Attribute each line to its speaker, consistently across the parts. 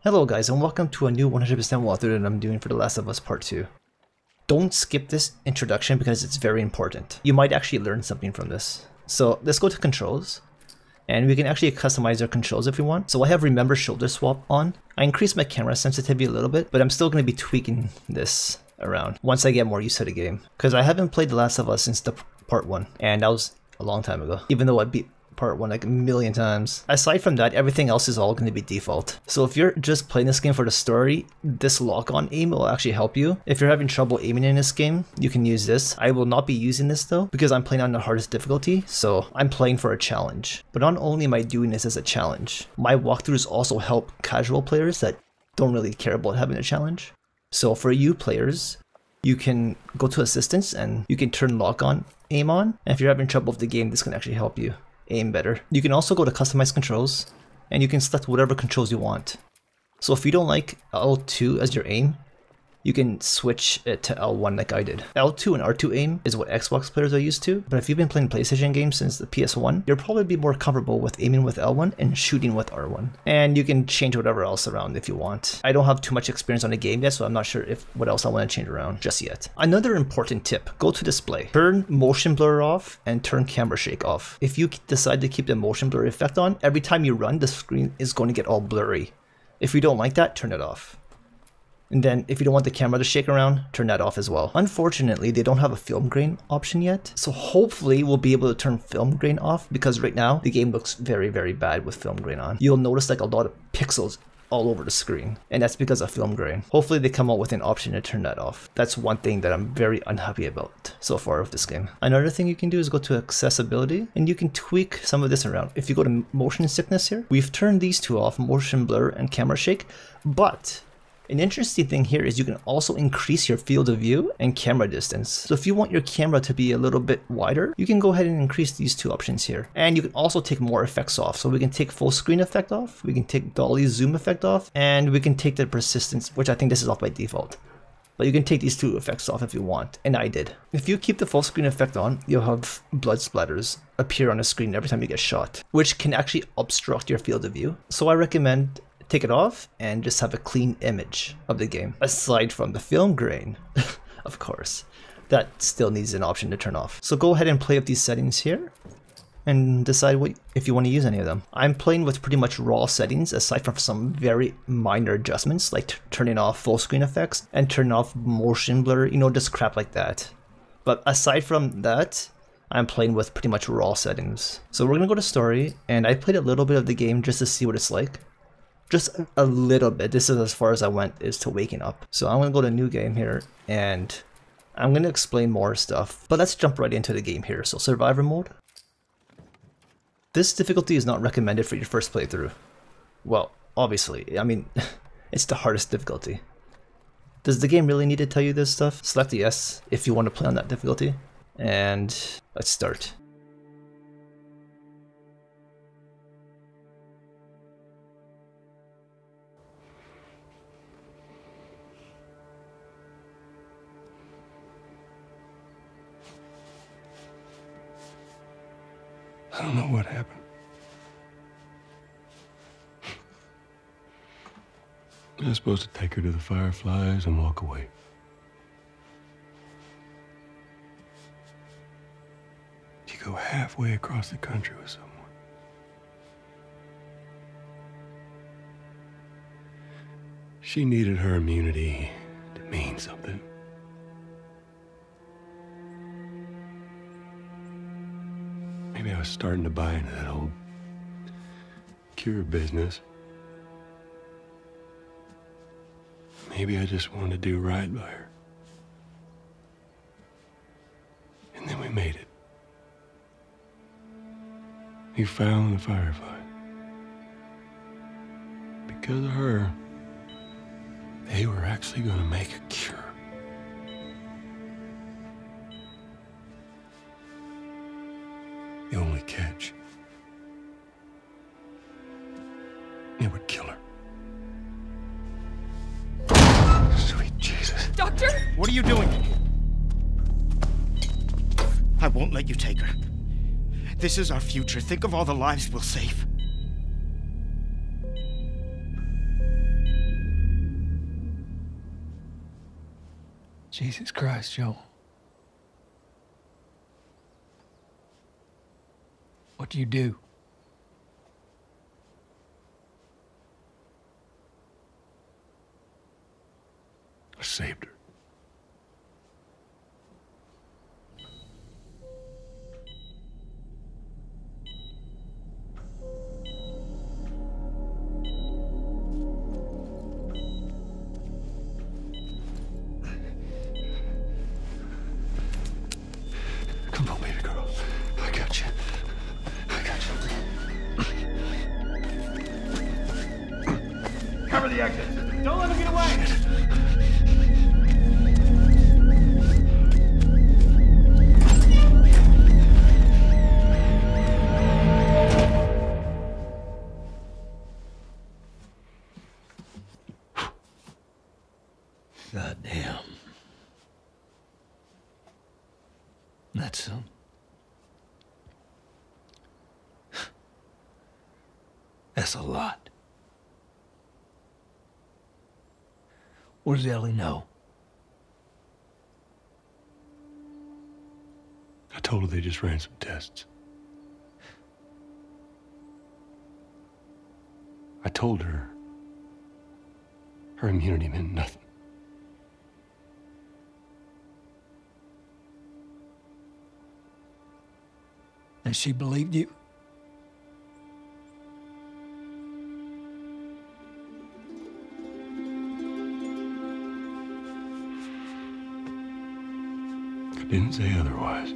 Speaker 1: Hello guys, and welcome to a new 100% walkthrough that I'm doing for The Last of Us Part 2. Don't skip this introduction because it's very important. You might actually learn something from this. So let's go to controls, and we can actually customize our controls if we want. So I have remember shoulder swap on. I increased my camera sensitivity a little bit, but I'm still going to be tweaking this around once I get more used to the game. Because I haven't played The Last of Us since the Part 1, and that was a long time ago, even though I beat Part 1 like a million times. Aside from that, everything else is all going to be default. So if you're just playing this game for the story, this lock-on aim will actually help you. If you're having trouble aiming in this game, you can use this. I will not be using this though, because I'm playing on the hardest difficulty, so I'm playing for a challenge. But not only am I doing this as a challenge, my walkthroughs also help casual players that don't really care about having a challenge. So for you players, you can go to assistance and you can turn lock-on aim on. And if you're having trouble with the game, this can actually help you aim better. You can also go to customize controls and you can select whatever controls you want. So if you don't like L2 as your aim, you can switch it to L1 like I did. L2 and R2 aim is what Xbox players are used to, but if you've been playing PlayStation games since the PS1, you'll probably be more comfortable with aiming with L1 and shooting with R1. And you can change whatever else around if you want. I don't have too much experience on the game yet, so I'm not sure what else I want to change around just yet. Another important tip, go to display. Turn motion blur off and turn camera shake off. If you decide to keep the motion blur effect on, every time you run, the screen is going to get all blurry. If you don't like that, turn it off. And then if you don't want the camera to shake around, turn that off as well. Unfortunately, they don't have a film grain option yet. So hopefully we'll be able to turn film grain off, because right now the game looks very, very bad with film grain on. You'll notice like a lot of pixels all over the screen, and that's because of film grain. Hopefully they come out with an option to turn that off. That's one thing that I'm very unhappy about so far with this game. Another thing you can do is go to accessibility, and you can tweak some of this around. If you go to motion sickness here, we've turned these two off, motion blur and camera shake, but an interesting thing here is you can also increase your field of view and camera distance. So if you want your camera to be a little bit wider, you can go ahead and increase these two options here. And you can also take more effects off. So we can take full screen effect off, we can take dolly zoom effect off, and we can take the persistence, which I think this is off by default. But you can take these two effects off if you want, and I did. If you keep the full screen effect on, you'll have blood splatters appear on the screen every time you get shot, which can actually obstruct your field of view. So I recommend take it off and just have a clean image of the game. Aside from the film grain, of course, that still needs an option to turn off. So go ahead and play with these settings here and decide if you want to use any of them. I'm playing with pretty much raw settings, aside from some very minor adjustments like turning off full screen effects and turning off motion blur, you know, just crap like that. But aside from that, I'm playing with pretty much raw settings. So we're gonna go to story, and I played a little bit of the game just to see what it's like. Just a little bit. This is as far as I went, is to waking up. So I'm gonna go to new game here, and I'm gonna explain more stuff. But let's jump right into the game here. So survivor mode. This difficulty is not recommended for your first playthrough. Well, obviously, I mean, it's the hardest difficulty. Does the game really need to tell you this stuff? Select yes if you want to play on that difficulty. And let's start.
Speaker 2: I don't know what happened. I was supposed to take her to the Fireflies and walk away. You go halfway across the country with someone. She needed her immunity to mean something. Maybe I was starting to buy into that old cure business. Maybe I just wanted to do right by her. And then we made it. We found the Firefly. Because of her, they were actually going to make a cure. The only catch, it would kill her. Sweet Jesus.
Speaker 3: Doctor?
Speaker 4: What are you doing? I won't let you take her. This is our future. Think of all the lives we'll save.
Speaker 3: Jesus Christ, Joel. What do you do?
Speaker 2: I saved her. Come on, baby girl. I got you. I got you.
Speaker 5: Cover the exit. Don't let him get away.
Speaker 3: God damn. That's some. That's a lot. What does Ellie know?
Speaker 2: I told her they just ran some tests. I told her her immunity meant nothing.
Speaker 3: And she believed you?
Speaker 2: I didn't say otherwise.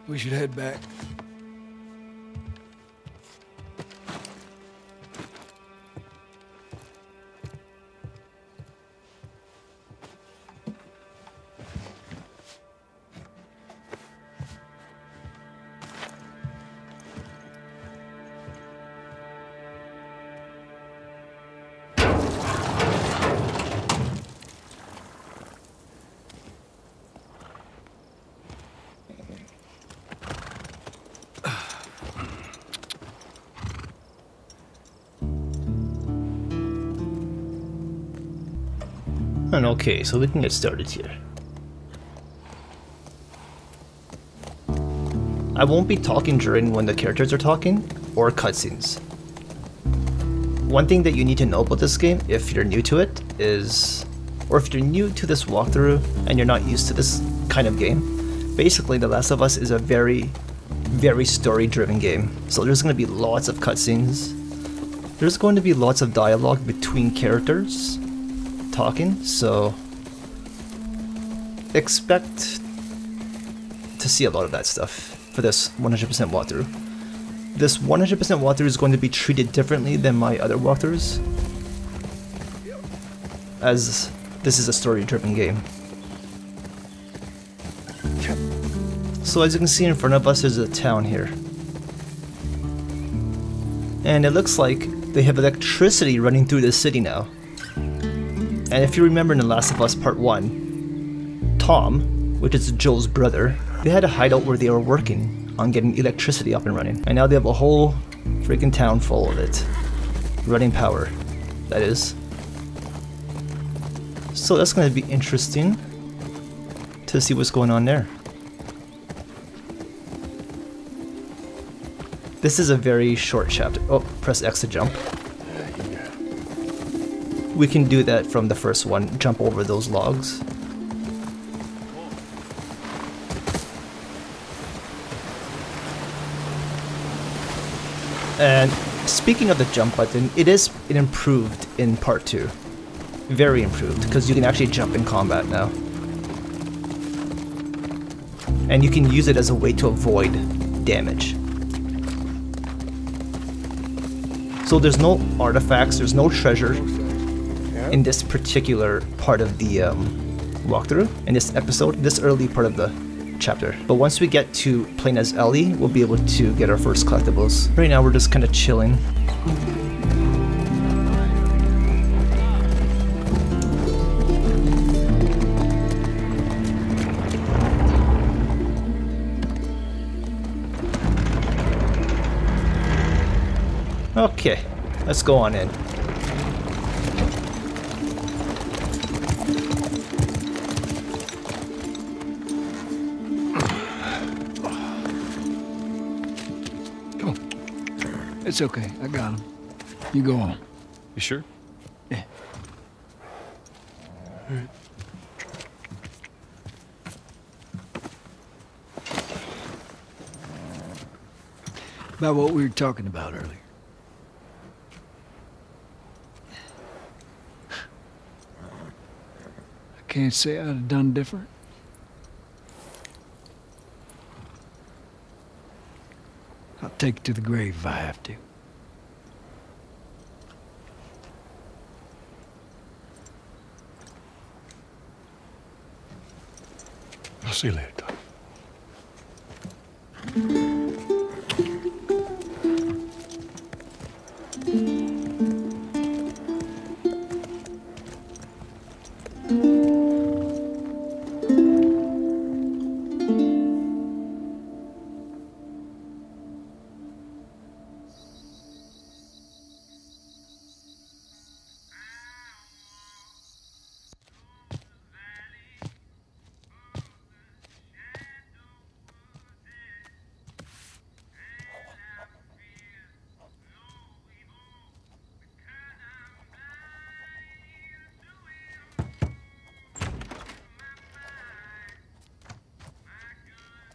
Speaker 3: We should head back.
Speaker 1: And okay, so we can get started here. I won't be talking during when the characters are talking, or cutscenes. One thing that you need to know about this game, if you're new to it, is... or if you're new to this walkthrough, and you're not used to this kind of game, basically The Last of Us is a very, very story-driven game. So there's going to be lots of cutscenes. There's going to be lots of dialogue between characters talking, so expect to see a lot of that stuff for this 100% walkthrough. This 100% walkthrough is going to be treated differently than my other walkthroughs, as this is a story-driven game. So as you can see in front of us, there's a town here. And it looks like they have electricity running through the city now. And if you remember in The Last of Us Part 1, Tom, which is Joel's brother, they had a hideout where they were working on getting electricity up and running. And now they have a whole freaking town full of it. Running power, that is. So that's going to be interesting to see what's going on there. This is a very short chapter. Oh, press X to jump. We can do that from the first one, jump over those logs. And speaking of the jump button, it improved in part 2. Very improved, because you can actually jump in combat now. And you can use it as a way to avoid damage. So there's no artifacts, there's no treasure in this particular part of the walkthrough, in this episode, this early part of the chapter. But once we get to playing as Ellie, we'll be able to get our first collectibles. Right now we're just kind of chilling. Okay, let's go on in.
Speaker 3: Come on. It's okay. I got him. You go on.
Speaker 2: You sure?
Speaker 3: Yeah.
Speaker 2: All right.
Speaker 3: About what we were talking about earlier. I can't say I'd have done different. I'll take it to the grave if I have to.
Speaker 2: I'll see you later, Tom.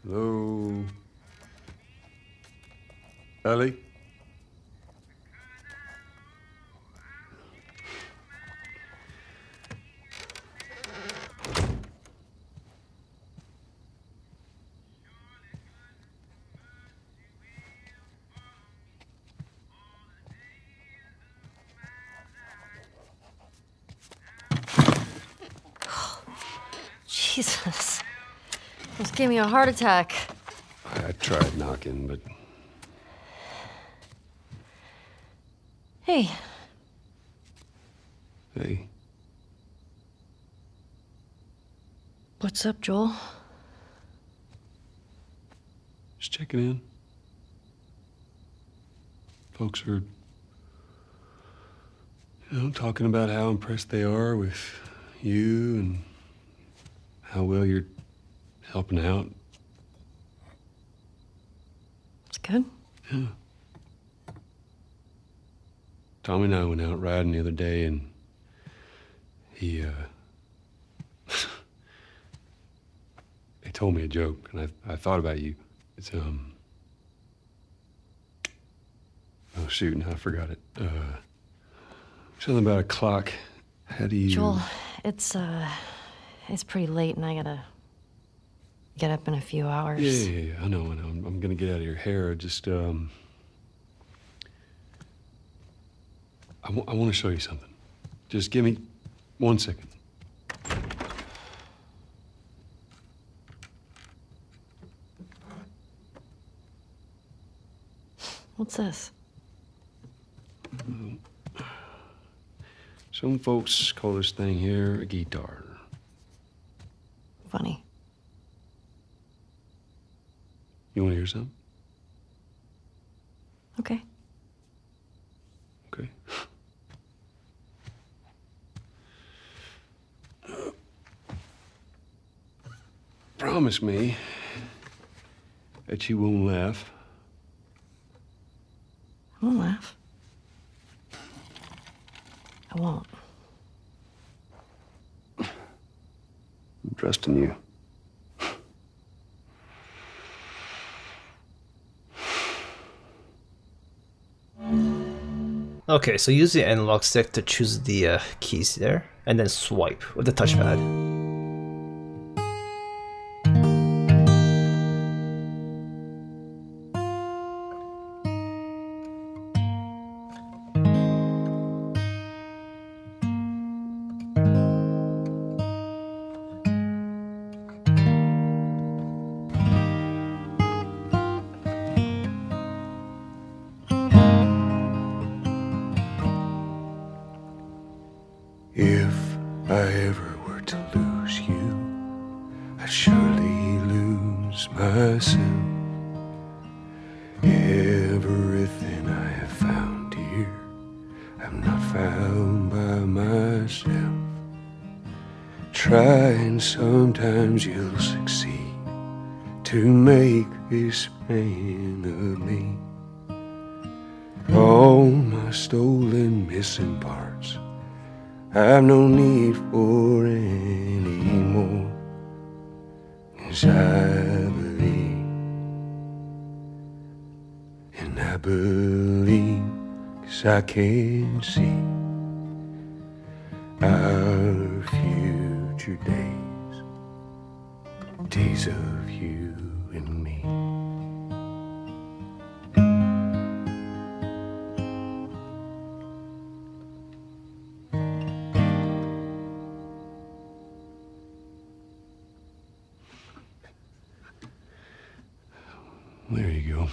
Speaker 2: Hello? Ellie?
Speaker 6: Jesus. Almost gave me a heart attack.
Speaker 2: I tried knocking, but
Speaker 6: Hey,
Speaker 2: hey,
Speaker 6: what's up, Joel?
Speaker 2: just checking in. Folks are, talking about how impressed they are with you and how well you're helping out.
Speaker 6: It's good.
Speaker 2: Yeah. Tommy and I went out riding the other day, and he told me a joke, and I thought about you. It's oh shoot, now I forgot it. Something about a clock. How do you?
Speaker 6: Joel, it's pretty late and I gotta get up in a few hours.
Speaker 2: Yeah. I know. I'm gonna get out of your hair. Just I want to show you something. Just give me 1 second.
Speaker 6: What's this?
Speaker 2: Some folks call this thing here a guitar.
Speaker 6: Funny.
Speaker 2: You want to hear something?
Speaker 6: Okay.
Speaker 2: Okay. Promise me that you won't laugh.
Speaker 6: I won't laugh. I won't.
Speaker 2: I'm trusting you.
Speaker 1: Okay, so use the analog stick to choose the keys there, and then swipe with the touchpad.
Speaker 2: If I ever were to lose you, I'd surely lose myself. Everything I have found try and sometimes you'll succeed to make this man of me. All my stolen missing parts I've no need for anymore. 'Cause I believe, and I believe 'cause I can see our future days, days of you and me. There you go.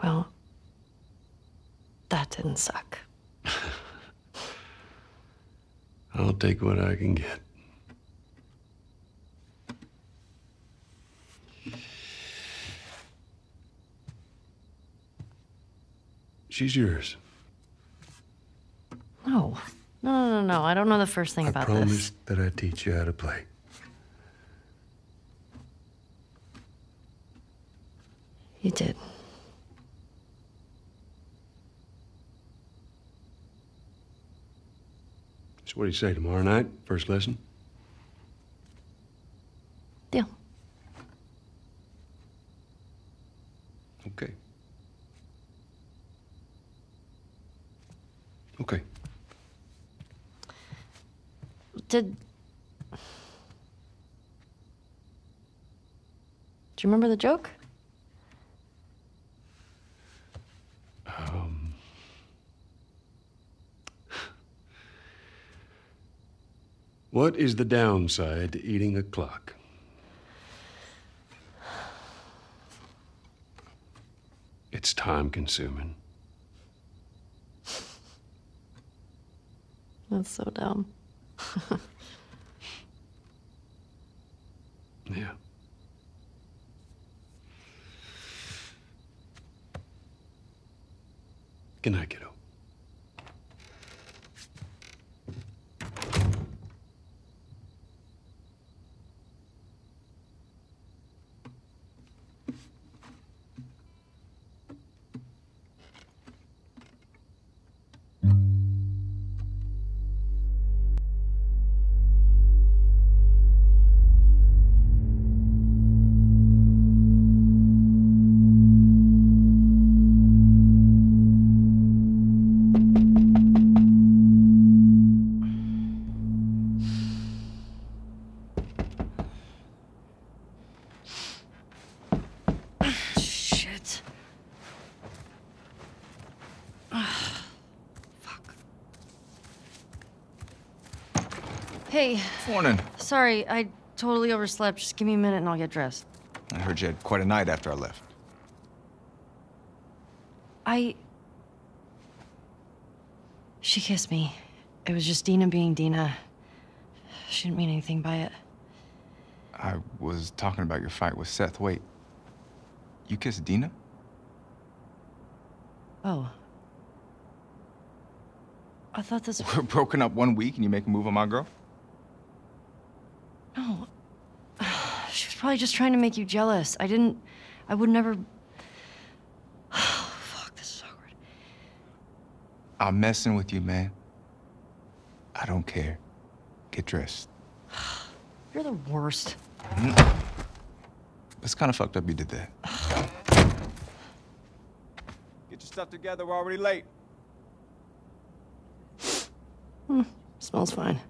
Speaker 6: Well, that didn't suck.
Speaker 2: I'll take what I can get. She's yours.
Speaker 6: No. No. I don't know the first thing about
Speaker 2: I
Speaker 6: this.
Speaker 2: promised that I'd teach you how to play.
Speaker 6: You did.
Speaker 2: So what do you say, tomorrow night, first lesson?
Speaker 6: Deal.
Speaker 2: Okay. Okay.
Speaker 6: Do you remember the joke?
Speaker 2: What is the downside to eating a clock? It's time consuming.
Speaker 6: That's so dumb.
Speaker 2: Yeah. Good night, kiddo.
Speaker 6: Shit. Fuck. Hey,
Speaker 7: Morning.
Speaker 6: sorry, I totally overslept. Just give me a minute and I'll get dressed.
Speaker 7: I heard you had quite a night after I left.
Speaker 6: She kissed me. It was just Dina being Dina. She didn't mean anything by it.
Speaker 7: I was talking about your fight with Seth. Wait, you kissed Dina?
Speaker 6: Oh. I thought this...
Speaker 7: We're broken up 1 week and you make a move on my girl?
Speaker 6: No. She was probably just trying to make you jealous. I would never... Fuck, this is awkward.
Speaker 7: I'm messing with you, man. I don't care. Get dressed.
Speaker 6: You're the worst.
Speaker 7: It's kind of fucked up you did that. Get your stuff together, we're already late.
Speaker 6: Smells fine.